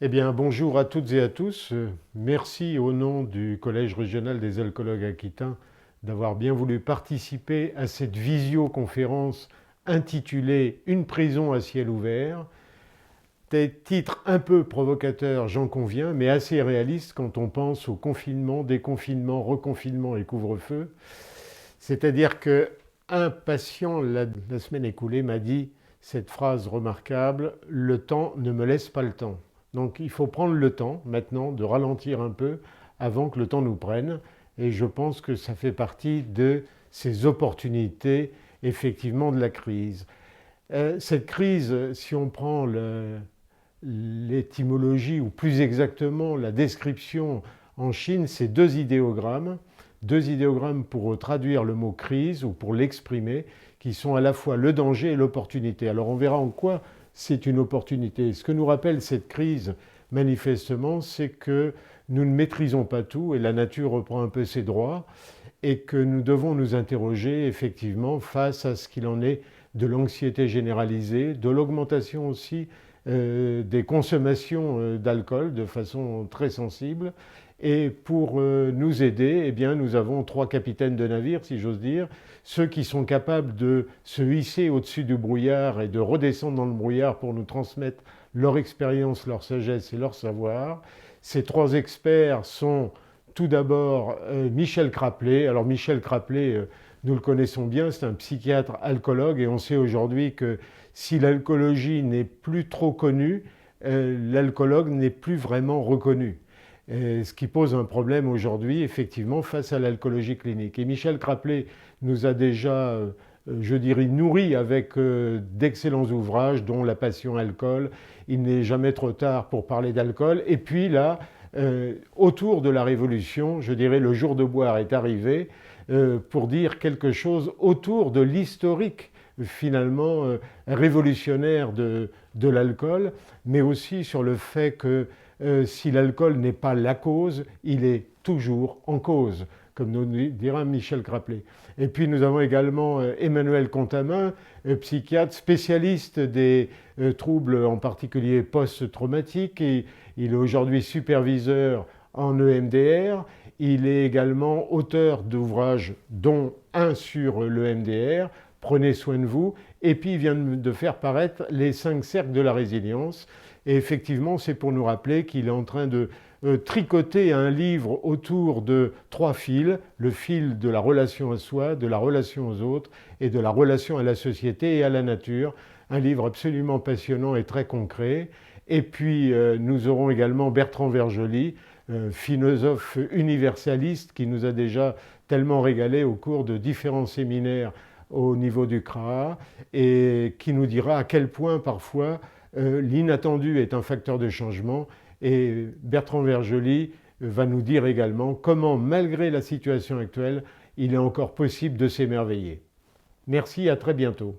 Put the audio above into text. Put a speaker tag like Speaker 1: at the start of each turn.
Speaker 1: Eh bien, bonjour à toutes et à tous. Merci au nom du Collège régional des alcoologues aquitains d'avoir bien voulu participer à cette visioconférence intitulée Une prison à ciel ouvert. Des titres un peu provocateurs, j'en conviens, mais assez réalistes quand on pense au confinement, déconfinement, reconfinement et couvre-feu. C'est-à-dire qu'un patient, la semaine écoulée, m'a dit cette phrase remarquable: le temps ne me laisse pas le temps. Donc il faut prendre le temps maintenant de ralentir un peu avant que le temps nous prenne. Et je pense que ça fait partie de ces opportunités, effectivement, de la crise. Cette crise, si on prend l'étymologie, ou plus exactement la description en Chine, c'est deux idéogrammes pour traduire le mot crise ou pour l'exprimer, qui sont à la fois le danger et l'opportunité. Alors on verra en quoi c'est une opportunité. Ce que nous rappelle cette crise, manifestement, c'est que nous ne maîtrisons pas tout et la nature reprend un peu ses droits et que nous devons nous interroger effectivement face à ce qu'il en est de l'anxiété généralisée, de l'augmentation aussi des consommations d'alcool de façon très sensible. Et pour nous aider, eh bien, nous avons trois capitaines de navire, si j'ose dire, ceux qui sont capables de se hisser au-dessus du brouillard et de redescendre dans le brouillard pour nous transmettre leur expérience, leur sagesse et leur savoir. Ces trois experts sont tout d'abord Michel Craplet. Alors Michel Craplet, nous le connaissons bien, c'est un psychiatre alcoologue et on sait aujourd'hui que si l'alcoolologie n'est plus trop connue, l'alcoologue n'est plus vraiment reconnu. Ce qui pose un problème aujourd'hui, effectivement, face à l'alcoolologie clinique. Et Michel Craplet nous a déjà, je dirais, nourri avec d'excellents ouvrages, dont La Passion alcool. Il n'est jamais trop tard pour parler d'alcool. Et puis là, autour de la Révolution, je dirais, le jour de boire est arrivé pour dire quelque chose autour de l'historique finalement révolutionnaire de l'alcool, mais aussi sur le fait que si l'alcool n'est pas la cause, il est toujours en cause, comme nous dira Michel Craplet. Et puis nous avons également Emmanuel Contamin, psychiatre spécialiste des troubles en particulier post-traumatiques. Et il est aujourd'hui superviseur en EMDR. Il est également auteur d'ouvrages, dont un sur l'EMDR, Prenez soin de vous. Et puis il vient de faire paraître les 5 cercles de la résilience. Et effectivement, c'est pour nous rappeler qu'il est en train de tricoter un livre autour de 3 fils, le fil de la relation à soi, de la relation aux autres et de la relation à la société et à la nature. Un livre absolument passionnant et très concret. Et puis nous aurons également Bertrand Vergely, philosophe universaliste qui nous a déjà tellement régalé au cours de différents séminaires au niveau du CRA et qui nous dira à quel point parfois l'inattendu est un facteur de changement. Et Bertrand Vergely va nous dire également comment, malgré la situation actuelle, il est encore possible de s'émerveiller. Merci, à très bientôt.